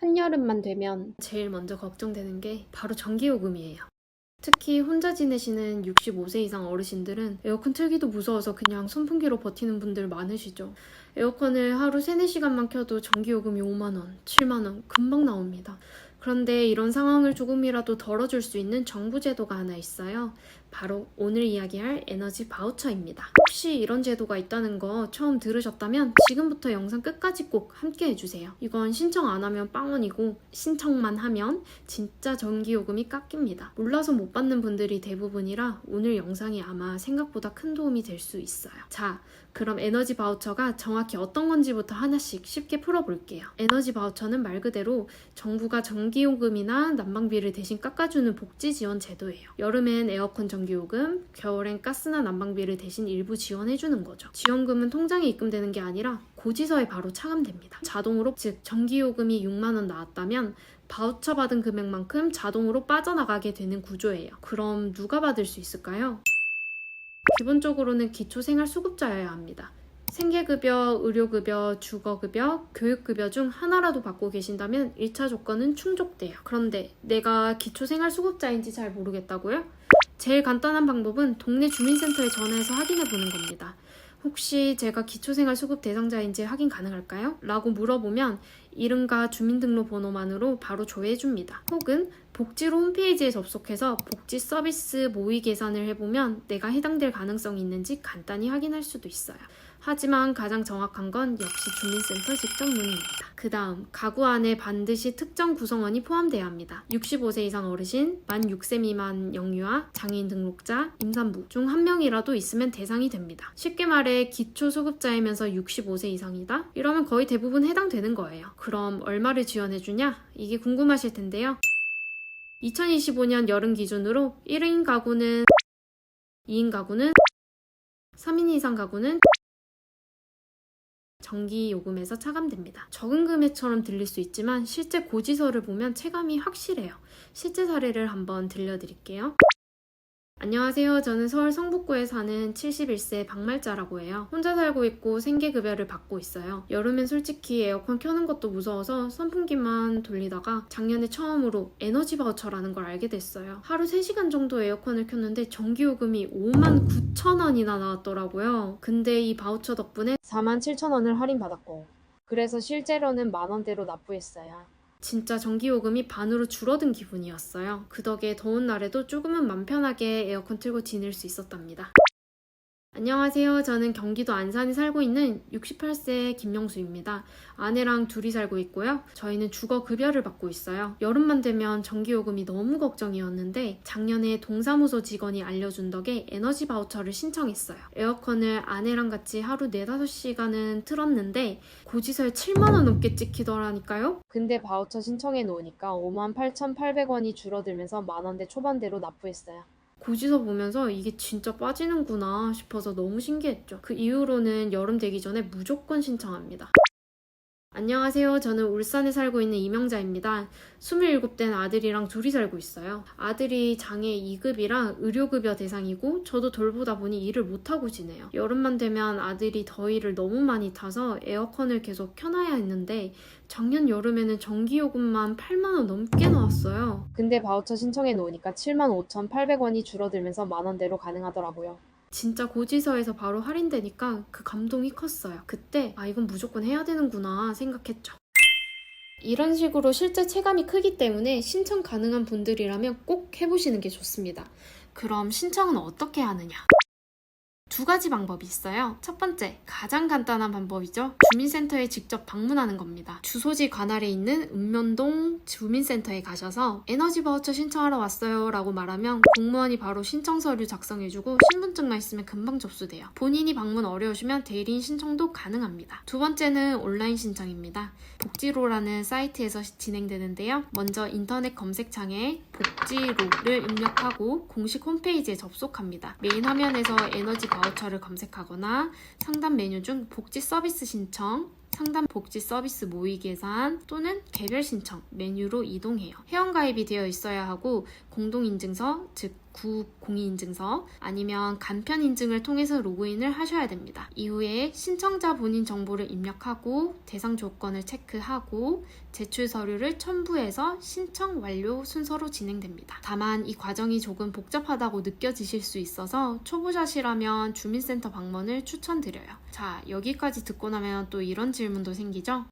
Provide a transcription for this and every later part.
한여름만 되면 제일 먼저 걱정되는 게 바로 전기요금이에요. 특히 혼자 지내시는 65세 이상 어르신들은 에어컨 틀기도 무서워서 그냥 선풍기로 버티는 분들 많으시죠. 에어컨을 하루 3, 4시간만 켜도 전기요금이 5만원, 7만원 금방 나옵니다. 그런데 이런 상황을 조금이라도 덜어줄 수 있는 정부 제도가 하나 있어요. 바로 오늘 이야기할 에너지 바우처입니다. 혹시 이런 제도가 있다는 거 처음 들으셨다면 지금부터 영상 끝까지 꼭 함께 해주세요. 이건 신청 안 하면 빵원이고 신청만 하면 진짜 전기요금이 깎입니다. 몰라서 못 받는 분들이 대부분이라 오늘 영상이 아마 생각보다 큰 도움이 될 수 있어요. 자, 그럼 에너지 바우처가 정확히 어떤 건지부터 하나씩 쉽게 풀어볼게요. 에너지 바우처는 말 그대로 정부가 전기요금이나 난방비를 대신 깎아주는 복지 지원 제도예요. 여름엔 에어컨 전기요금, 겨울엔 가스나 난방비를 대신 일부 지원해주는 거죠. 지원금은 통장에 입금되는 게 아니라 고지서에 바로 차감됩니다. 자동으로, 즉 전기요금이 6만원 나왔다면 바우처 받은 금액만큼 자동으로 빠져나가게 되는 구조예요. 그럼 누가 받을 수 있을까요? 기본적으로는 기초생활수급자여야 합니다. 생계급여, 의료급여, 주거급여, 교육급여 중 하나라도 받고 계신다면 1차 조건은 충족돼요. 그런데 내가 기초생활수급자인지 잘 모르겠다고요? 제일 간단한 방법은 동네 주민센터에 전화해서 확인해 보는 겁니다. 혹시 제가 기초생활수급 대상자인지 확인 가능할까요? 라고 물어보면 이름과 주민등록번호만으로 바로 조회해줍니다. 혹은 복지로 홈페이지에 접속해서 복지 서비스 모의 계산을 해보면 내가 해당될 가능성이 있는지 간단히 확인할 수도 있어요. 하지만 가장 정확한 건 역시 주민센터 직접 문의입니다. 그 다음, 가구 안에 반드시 특정 구성원이 포함돼야 합니다. 65세 이상 어르신, 만 6세 미만 영유아, 장애인 등록자, 임산부 중 한 명이라도 있으면 대상이 됩니다. 쉽게 말해 기초수급자이면서 65세 이상이다? 이러면 거의 대부분 해당되는 거예요. 그럼 얼마를 지원해주냐? 이게 궁금하실 텐데요. 2025년 여름 기준으로 1인 가구는 2인 가구는 3인 이상 가구는 전기요금에서 차감됩니다. 적은 금액처럼 들릴 수 있지만 실제 고지서를 보면 체감이 확실해요. 실제 사례를 한번 들려드릴게요. 안녕하세요. 저는 서울 성북구에 사는 71세 박말자라고 해요. 혼자 살고 있고 생계급여를 받고 있어요. 여름엔 솔직히 에어컨 켜는 것도 무서워서 선풍기만 돌리다가 작년에 처음으로 에너지 바우처라는 걸 알게 됐어요. 하루 3시간 정도 에어컨을 켰는데 전기요금이 59,000원이나 나왔더라고요. 근데 이 바우처 덕분에 47,000원을 할인받았고, 그래서 실제로는 만원대로 납부했어요. 진짜 전기요금이 반으로 줄어든 기분이었어요. 그 덕에 더운 날에도 조금은 맘 편하게 에어컨 틀고 지낼 수 있었답니다. 안녕하세요. 저는 경기도 안산에 살고 있는 68세 김명수입니다. 아내랑 둘이 살고 있고요. 저희는 주거급여를 받고 있어요. 여름만 되면 전기요금이 너무 걱정이었는데 작년에 동사무소 직원이 알려준 덕에 에너지 바우처를 신청했어요. 에어컨을 아내랑 같이 하루 4, 5시간은 틀었는데 고지서에 7만원 넘게 찍히더라니까요. 근데 바우처 신청해 놓으니까 58,800원이 줄어들면서 만원대 초반대로 납부했어요. 고지서 보면서 이게 진짜 빠지는구나 싶어서 너무 신기했죠. 그 이후로는 여름 되기 전에 무조건 신청합니다. 안녕하세요. 저는 울산에 살고 있는 이명자입니다. 27된 아들이랑 둘이 살고 있어요. 아들이 장애 2급이라 의료급여 대상이고 저도 돌보다 보니 일을 못하고 지내요. 여름만 되면 아들이 더위를 너무 많이 타서 에어컨을 계속 켜놔야 했는데 작년 여름에는 전기요금만 8만원 넘게 나왔어요. 근데 바우처 신청해 놓으니까 75,800원이 줄어들면서 만원대로 가능하더라고요. 진짜 고지서에서 바로 할인되니까 그 감동이 컸어요. 그때 이건 무조건 해야 되는구나 생각했죠. 이런 식으로 실제 체감이 크기 때문에 신청 가능한 분들이라면 꼭 해보시는 게 좋습니다. 그럼 신청은 어떻게 하느냐? 2가지 방법이 있어요. 첫 번째, 가장 간단한 방법이죠. 주민센터에 직접 방문하는 겁니다. 주소지 관할에 있는 읍면동 주민센터에 가셔서 에너지 바우처 신청하러 왔어요 라고 말하면 공무원이 바로 신청 서류 작성해주고 신분증만 있으면 금방 접수돼요. 본인이 방문 어려우시면 대리인 신청도 가능합니다. 2번째는 온라인 신청입니다. 복지로라는 사이트에서 진행되는데요. 먼저 인터넷 검색창에 복지로를 입력하고 공식 홈페이지에 접속합니다. 메인 화면에서 에너지 바우처를 검색하거나 상담 메뉴 중 복지 서비스 신청, 상담 복지 서비스 모의 계산 또는 개별 신청 메뉴로 이동해요. 회원가입이 되어 있어야 하고 공동인증서, 즉 공인인증서 아니면 간편 인증을 통해서 로그인을 하셔야 됩니다. 이후에 신청자 본인 정보를 입력하고 대상 조건을 체크하고 제출 서류를 첨부해서 신청 완료 순서로 진행됩니다. 다만 이 과정이 조금 복잡하다고 느껴지실 수 있어서 초보자시라면 주민센터 방문을 추천드려요. 자, 여기까지 듣고 나면 또 이런 질문도 생기죠?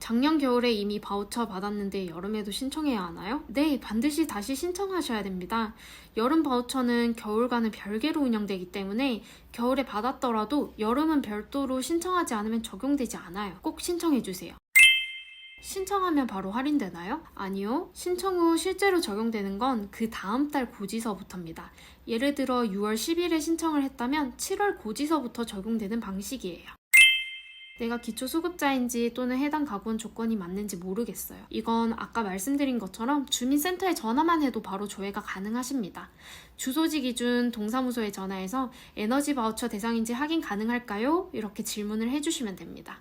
작년 겨울에 이미 바우처 받았는데 여름에도 신청해야 하나요? 네, 반드시 다시 신청하셔야 됩니다. 여름 바우처는 겨울과는 별개로 운영되기 때문에 겨울에 받았더라도 여름은 별도로 신청하지 않으면 적용되지 않아요. 꼭 신청해주세요. 신청하면 바로 할인되나요? 아니요. 신청 후 실제로 적용되는 건 그 다음 달 고지서부터입니다. 예를 들어 6월 10일에 신청을 했다면 7월 고지서부터 적용되는 방식이에요. 내가 기초수급자인지 또는 해당 가구원 조건이 맞는지 모르겠어요. 이건 아까 말씀드린 것처럼 주민센터에 전화만 해도 바로 조회가 가능하십니다. 주소지 기준 동사무소에 전화해서 에너지 바우처 대상인지 확인 가능할까요? 이렇게 질문을 해주시면 됩니다.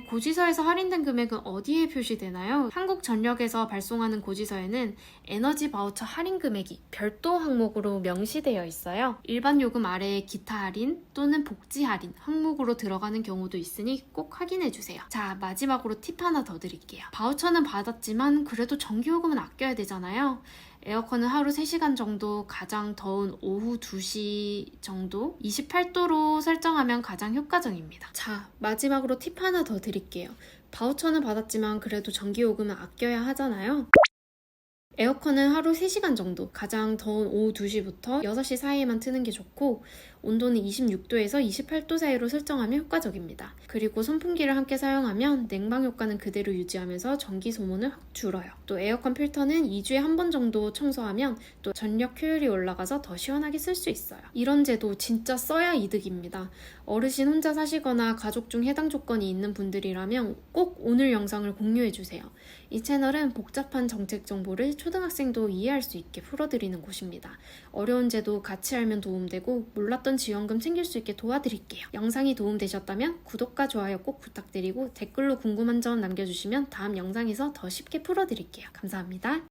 고지서에서 할인된 금액은 어디에 표시되나요? 한국전력에서 발송하는 고지서에는 에너지 바우처 할인 금액이 별도 항목으로 명시되어 있어요. 일반 요금 아래에 기타 할인 또는 복지 할인 항목으로 들어가는 경우도 있으니 꼭 확인해주세요. 자, 마지막으로 팁 하나 더 드릴게요. 바우처는 받았지만 그래도 전기요금은 아껴야 되잖아요. 에어컨은 하루 3시간 정도, 가장 더운 오후 2시 정도 28도로 설정하면 가장 효과적입니다. 자, 마지막으로 팁 하나 더 드릴게요. 바우처는 받았지만 그래도 전기요금은 아껴야 하잖아요. 에어컨은 하루 3시간 정도, 가장 더운 오후 2시부터 6시 사이에만 트는 게 좋고 온도는 26도에서 28도 사이로 설정하면 효과적입니다. 그리고 선풍기를 함께 사용하면 냉방 효과는 그대로 유지하면서 전기 소모는 확 줄어요. 또 에어컨 필터는 2주에 한 번 정도 청소하면 또 전력 효율이 올라가서 더 시원하게 쓸 수 있어요. 이런 제도 진짜 써야 이득입니다. 어르신 혼자 사시거나 가족 중 해당 조건이 있는 분들이라면 꼭 오늘 영상을 공유해주세요. 이 채널은 복잡한 정책 정보를 초등학생도 이해할 수 있게 풀어드리는 곳입니다. 어려운 제도 같이 알면 도움되고 몰랐던 지원금 챙길 수 있게 도와드릴게요. 영상이 도움되셨다면 구독과 좋아요 꼭 부탁드리고 댓글로 궁금한 점 남겨주시면 다음 영상에서 더 쉽게 풀어드릴게요. 감사합니다.